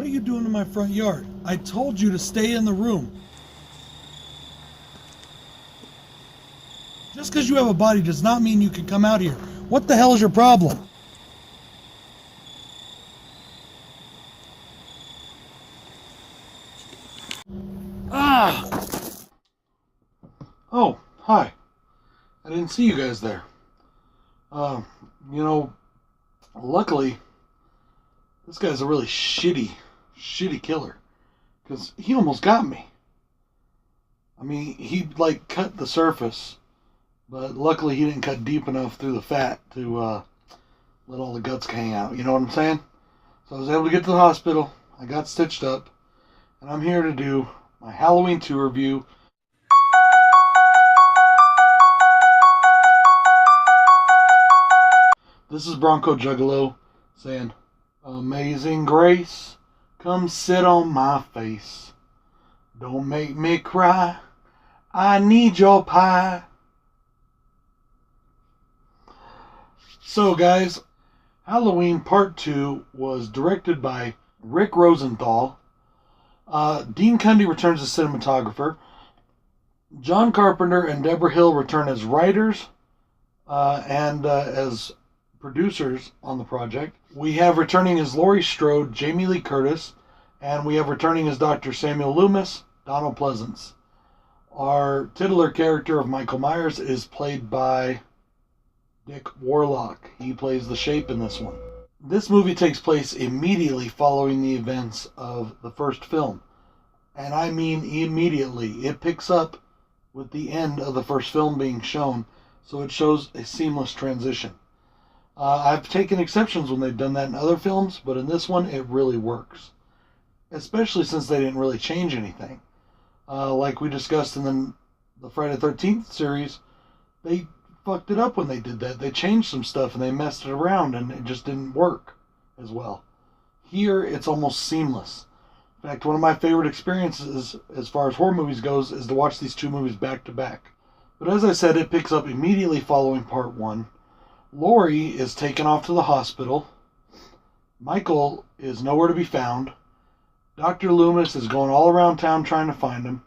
What are you doing in my front yard? I told you to stay in the room. Just because you have a body does not mean you can come out here. What the hell is your problem? Ah! Oh, hi. I didn't see you guys there. Luckily, this guy's a really shitty killer. Because he almost got me. I mean, he, cut the surface. But luckily he didn't cut deep enough through the fat to let all the guts hang out. You know what I'm saying? So I was able to get to the hospital. I got stitched up. And I'm here to do my Halloween 2 review. This is BroncoJuggalo saying, Amazing Grace, come sit on my face. Don't make me cry. I need your pie. So guys, Halloween Part 2 was directed by Rick Rosenthal. Dean Cundy returns as cinematographer. John Carpenter and Deborah Hill return as writers and as producers on the project. We have returning as Laurie Strode, Jamie Lee Curtis, and we have returning as Dr. Samuel Loomis, Donald Pleasance. Our titular character of Michael Myers is played by Dick Warlock. He plays the Shape in this one. This movie takes place immediately following the events of the first film. And I mean immediately. It picks up with the end of the first film being shown, so it shows a seamless transition. I've taken exceptions when they've done that in other films, but in this one it really works. Especially since they didn't really change anything. Like we discussed in the Friday the 13th series, they fucked it up when they did that. They changed some stuff and they messed it around and it just didn't work as well. Here, it's almost seamless. In fact, one of my favorite experiences as far as horror movies goes is to watch these two movies back to back. But as I said, it picks up immediately following Part 1. Laurie is taken off to the hospital. Michael is nowhere to be found. Dr. Loomis is going all around town trying to find him.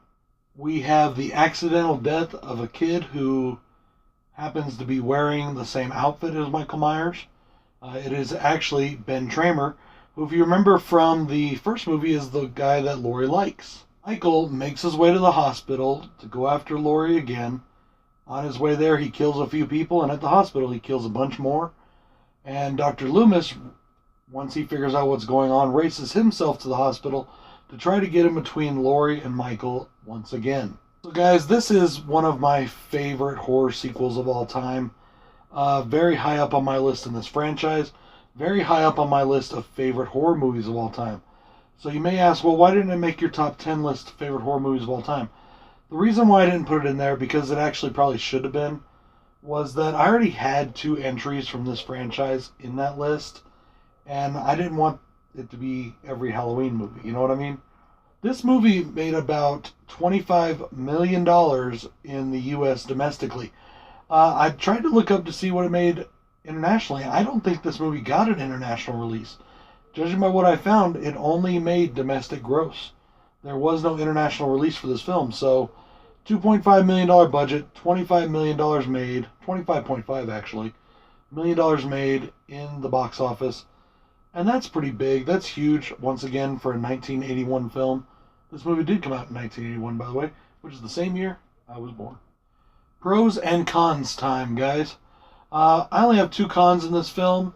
We have the accidental death of a kid who happens to be wearing the same outfit as Michael Myers. It is actually Ben Tramer, who, if you remember from the first movie, is the guy that Laurie likes. Michael makes his way to the hospital to go after Laurie again. On his way there, he kills a few people, and at the hospital, he kills a bunch more. And Dr. Loomis, once he figures out what's going on, races himself to the hospital to try to get in between Laurie and Michael once again. So guys, this is one of my favorite horror sequels of all time. Very high up on my list in this franchise. Very high up on my list of favorite horror movies of all time. So you may ask, well, why didn't it make your top 10 list of favorite horror movies of all time? The reason why I didn't put it in there, because it actually probably should have been, was that I already had 2 entries from this franchise in that list. And I didn't want it to be every Halloween movie. You know what I mean? This movie made about $25 million in the U.S. domestically. I tried to look up to see what it made internationally. I don't think this movie got an international release. Judging by what I found, it only made domestic gross. There was no international release for this film. So, $2.5 million budget, $25 million made, 25.5 actually, $1 million made in the box office. And that's pretty big. That's huge, once again, for a 1981 film. This movie did come out in 1981, by the way, which is the same year I was born. Pros and cons time, guys. I only have 2 cons in this film.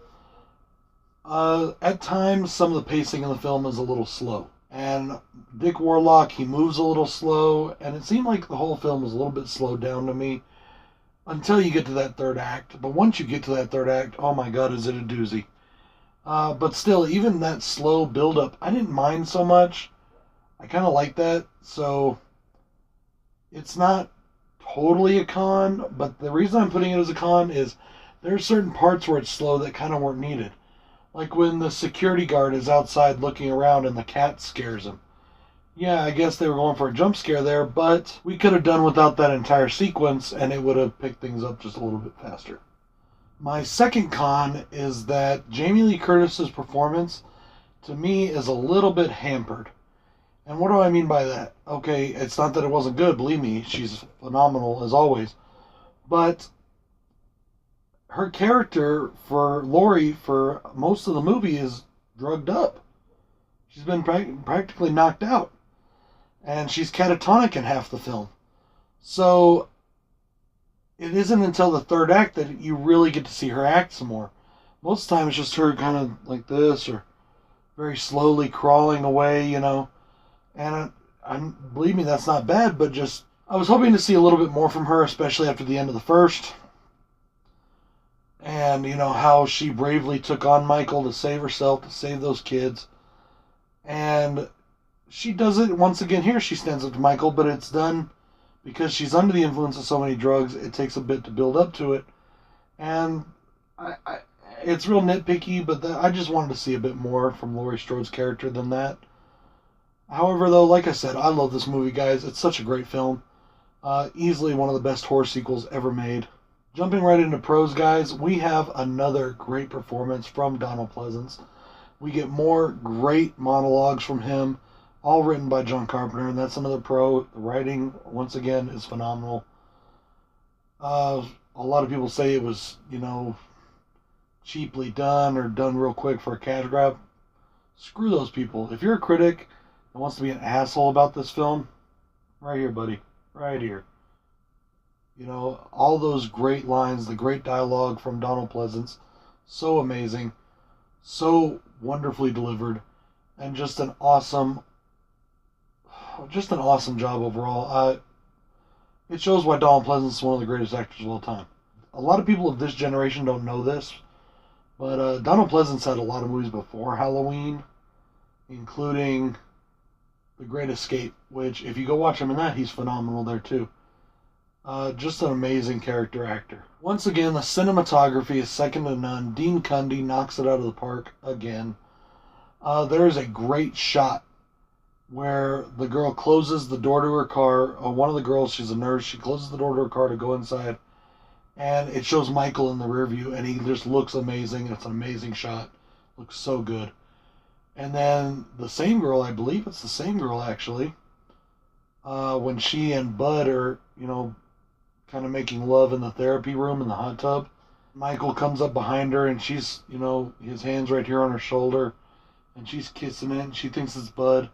At times, some of the pacing in the film is a little slow. And Dick Warlock, he moves a little slow, and it seemed like the whole film was a little bit slowed down to me until you get to that third act. But once you get to that third act, oh my god, is it a doozy. But still, even that slow build-up, I didn't mind so much. I kind of like that, so it's not totally a con, but the reason I'm putting it as a con is there are certain parts where it's slow that kind of weren't needed. Like when the security guard is outside looking around and the cat scares him. Yeah, I guess they were going for a jump scare there, but we could have done without that entire sequence and it would have picked things up just a little bit faster. My second con is that Jamie Lee Curtis's performance to me, is a little bit hampered. And what do I mean by that? Okay, it's not that it wasn't good. Believe me, she's phenomenal as always. But her character for Lori for most of the movie is drugged up. She's been practically knocked out. And she's catatonic in half the film. So it isn't until the third act that you really get to see her act some more. Most of the time it's just her kind of like this, or very slowly crawling away, you know. And believe me, that's not bad, but just I was hoping to see a little bit more from her, especially after the end of the first. And, you know, how she bravely took on Michael to save herself, to save those kids. And she does it once again here. She stands up to Michael, but it's done because she's under the influence of so many drugs. It takes a bit to build up to it. And it's real nitpicky, but I just wanted to see a bit more from Laurie Strode's character than that. However, though, like I said, I love this movie, guys. It's such a great film. Easily one of the best horror sequels ever made. Jumping right into pros, guys, we have another great performance from Donald Pleasence. We get more great monologues from him, all written by John Carpenter, and that's another pro. The writing, once again, is phenomenal. A lot of people say it was, you know, cheaply done or done real quick for a cash grab. Screw those people. If you're a critic that wants to be an asshole about this film, right here, buddy. Right here. You know, all those great lines, the great dialogue from Donald Pleasence, so amazing, so wonderfully delivered, and just an awesome job overall. It shows why Donald Pleasence is one of the greatest actors of all time. A lot of people of this generation don't know this, but Donald Pleasence had a lot of movies before Halloween, including The Great Escape, which, if you go watch him in that, he's phenomenal there too. Just an amazing character actor. Once again, the cinematography is second to none. Dean Cundey knocks it out of the park again. There is a great shot where the girl closes the door to her car. One of the girls, she's a nurse, she closes the door to her car to go inside. And it shows Michael in the rear view, and he just looks amazing. It's an amazing shot. Looks so good. And then the same girl, I believe it's the same girl actually, when she and Bud are, you know, kind of making love in the therapy room in the hot tub, Michael comes up behind her and she's, you know, his hand's right here on her shoulder and she's kissing it and she thinks it's Bud.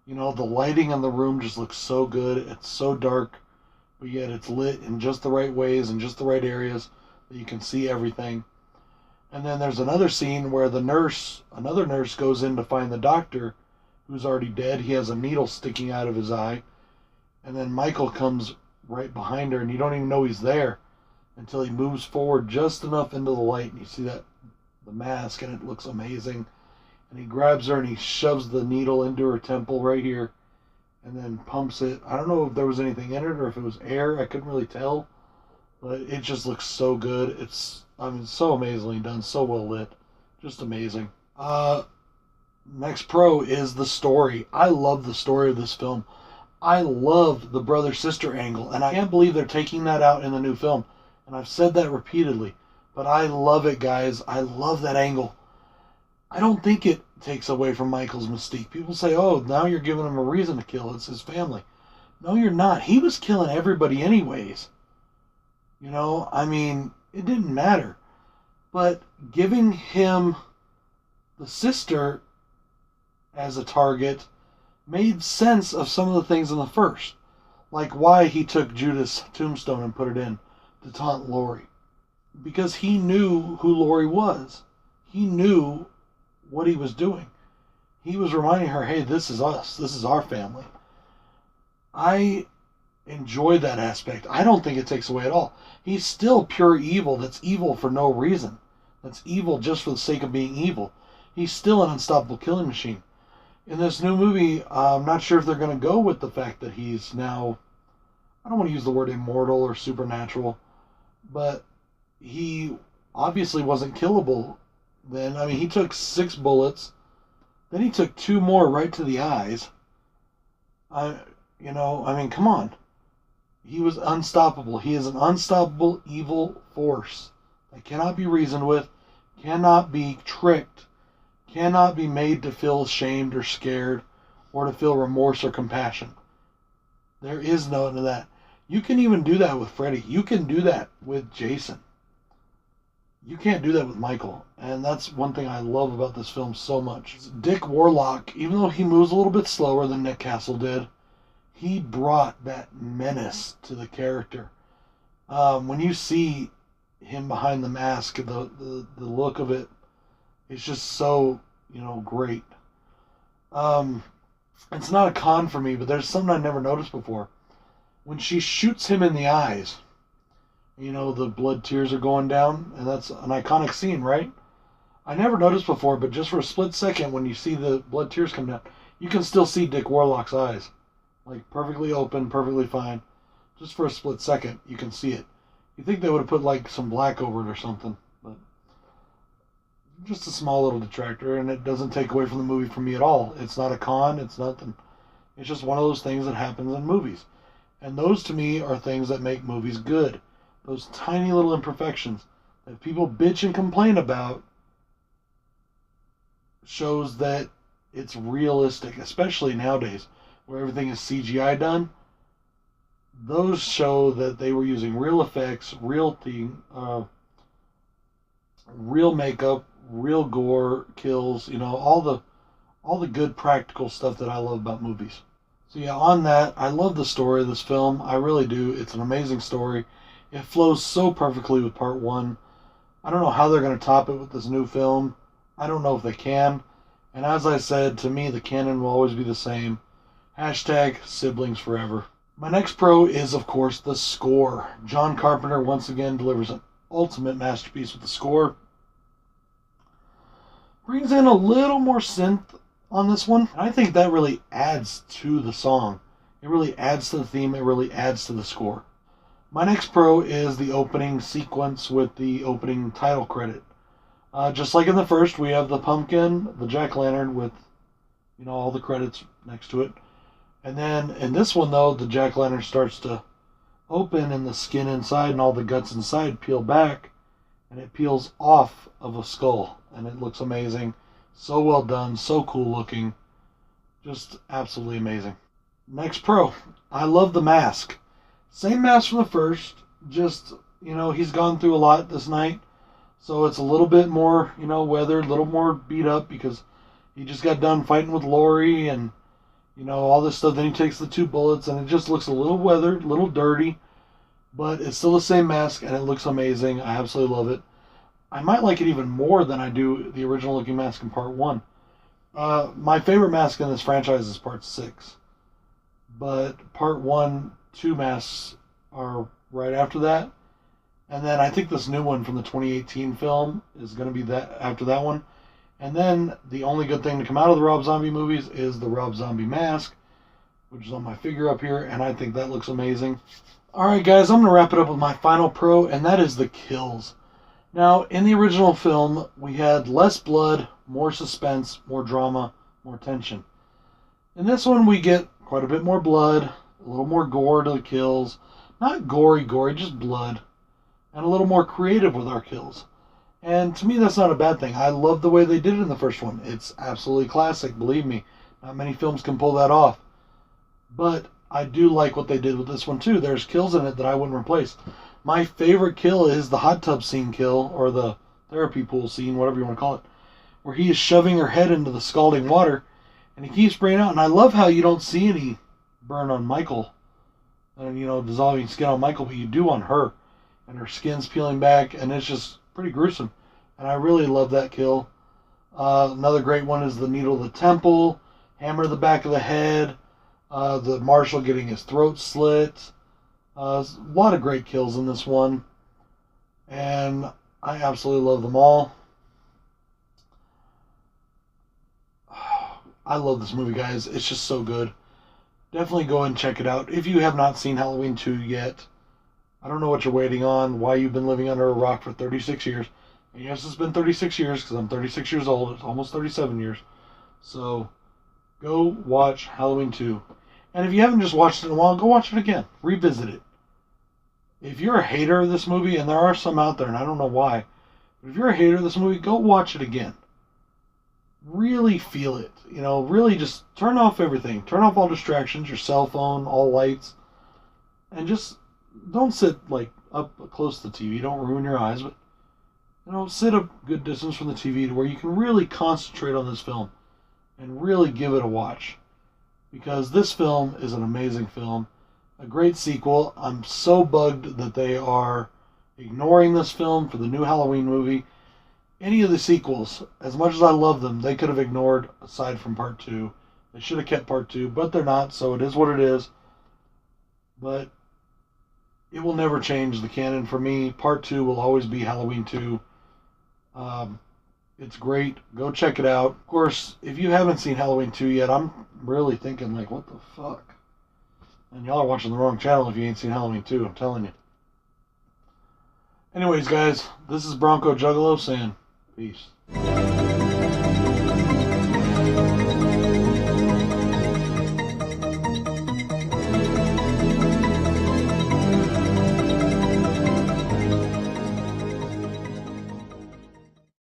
You know, the lighting in the room just looks so good. It's so dark, but yet it's lit in just the right ways and just the right areas that you can see everything. And then there's another scene where another nurse goes in to find the doctor who's already dead. He has a needle sticking out of his eye. And then Michael comes right behind her, and you don't even know he's there until he moves forward just enough into the light, and you see the mask, and it looks amazing. And he grabs her, and he shoves the needle into her temple right here, and then pumps it. I don't know if there was anything in it or if it was air. I couldn't really tell, but it just looks so good. It's so amazingly done, so well lit, just amazing. Next pro is the story. I love the story of this film. I love the brother-sister angle, and I can't believe they're taking that out in the new film. And I've said that repeatedly, but I love it, guys. I love that angle. I don't think it takes away from Michael's mystique. People say, oh, now you're giving him a reason to kill. It's his family. No, you're not. He was killing everybody anyways. You know, I mean, it didn't matter. But giving him the sister as a target made sense of some of the things in the first. Like why he took Judith's tombstone and put it in to taunt Lori. Because he knew who Lori was. He knew what he was doing. He was reminding her, hey, this is us. This is our family. I enjoy that aspect. I don't think it takes away at all. He's still pure evil that's evil for no reason. That's evil just for the sake of being evil. He's still an unstoppable killing machine. In this new movie, I'm not sure if they're going to go with the fact that he's now, I don't want to use the word immortal or supernatural, but he obviously wasn't killable then. I mean, he took 6 bullets, then he took 2 more right to the eyes. Come on. He was unstoppable. He is an unstoppable evil force that cannot be reasoned with, cannot be tricked, cannot be made to feel ashamed or scared or to feel remorse or compassion. There is none of that. You can even do that with Freddy. You can do that with Jason. You can't do that with Michael. And that's one thing I love about this film so much. Dick Warlock, even though he moves a little bit slower than Nick Castle did, he brought that menace to the character. When you see him behind the mask, the look of it, it's just so, great. It's not a con for me, but there's something I never noticed before. When she shoots him in the eyes, the blood tears are going down, and that's an iconic scene, right? I never noticed before, but just for a split second, when you see the blood tears come down, you can still see Dick Warlock's eyes. Like, perfectly open, perfectly fine. Just for a split second, you can see it. You think they would have put, like, some black over it or something, but just a small little detractor, and it doesn't take away from the movie for me at all. It's not a con, it's nothing. It's just one of those things that happens in movies. And those, to me, are things that make movies good. Those tiny little imperfections that people bitch and complain about shows that it's realistic, especially nowadays where everything is CGI done. Those show that they were using real effects, real makeup, real gore, kills, all the good practical stuff that I love about movies. So yeah, on that, I love the story of this film. I really do. It's an amazing story. It flows so perfectly with part one. I don't know how they're going to top it with this new film. I don't know if they can. And as I said, to me, the canon will always be the same. Hashtag siblings forever. My next pro is, of course, the score. John Carpenter once again delivers an ultimate masterpiece with the score. Brings in a little more synth on this one. I think that really adds to the song. It really adds to the theme. It really adds to the score. My next pro is the opening sequence with the opening title credit. Just like in the first, we have the pumpkin, the jack-o'-lantern with, all the credits next to it. And then in this one, though, the jack-o'-lantern starts to open and the skin inside and all the guts inside peel back. And it peels off of a skull. And it looks amazing. So well done. So cool looking. Just absolutely amazing. Next pro. I love the mask. Same mask from the first. Just, he's gone through a lot this night. So it's a little bit more, weathered, a little more beat up because he just got done fighting with Lori and, all this stuff. Then he takes the 2 bullets and it just looks a little weathered, a little dirty. But it's still the same mask and it looks amazing. I absolutely love it. I might like it even more than I do the original looking mask in part 1. My favorite mask in this franchise is part 6. But part 1, 2 masks are right after that. And then I think this new one from the 2018 film is going to be that after that one. And then the only good thing to come out of the Rob Zombie movies is the Rob Zombie mask, which is on my figure up here, and I think that looks amazing. Alright guys, I'm going to wrap it up with my final pro, and that is the kills. Now, in the original film, we had less blood, more suspense, more drama, more tension. In this one, we get quite a bit more blood, a little more gore to the kills. Not gory, just blood. And a little more creative with our kills. And to me, that's not a bad thing. I love the way they did it in the first one. It's absolutely classic, believe me. Not many films can pull that off. But I do like what they did with this one, too. There's kills in it that I wouldn't replace. My favorite kill is the hot tub scene kill, or the therapy pool scene, whatever you want to call it, where he is shoving her head into the scalding water, and he keeps spraying out. And I love how you don't see any burn on Michael, and dissolving skin on Michael, but you do on her. And her skin's peeling back, and it's just pretty gruesome. And I really love that kill. Another great one is the needle of the temple, hammer to the back of the head, the marshal getting his throat slit. A lot of great kills in this one. And I absolutely love them all. I love this movie, guys. It's just so good. Definitely go and check it out. If you have not seen Halloween 2 yet, I don't know what you're waiting on, why you've been living under a rock for 36 years. And yes, it's been 36 years because I'm 36 years old. It's almost 37 years. So, go watch Halloween 2. And if you haven't just watched it in a while, go watch it again. Revisit it. If you're a hater of this movie, and there are some out there, and I don't know why, but if you're a hater of this movie, go watch it again. really feel it. You know, really just turn off everything. Turn off all distractions, your cell phone, all lights, and just don't sit like up close to the TV. Don't ruin your eyes, but you know, sit a good distance from the TV to where you can really concentrate on this film and really give it a watch. Because this film is an amazing film, a great sequel. I'm so bugged that they are ignoring this film for the new Halloween movie. Any of the sequels, as much as I love them, they could have ignored aside from part 2. They should have kept part 2, but they're not, so it is what it is. But it will never change the canon for me. Part 2 will always be Halloween 2. It's great. Go check it out. Of course, if you haven't seen Halloween 2 yet, I'm really thinking, like, what the fuck? And y'all are watching the wrong channel if you ain't seen Halloween 2, I'm telling you. Anyways, guys, this is BroncoJuggalo saying peace.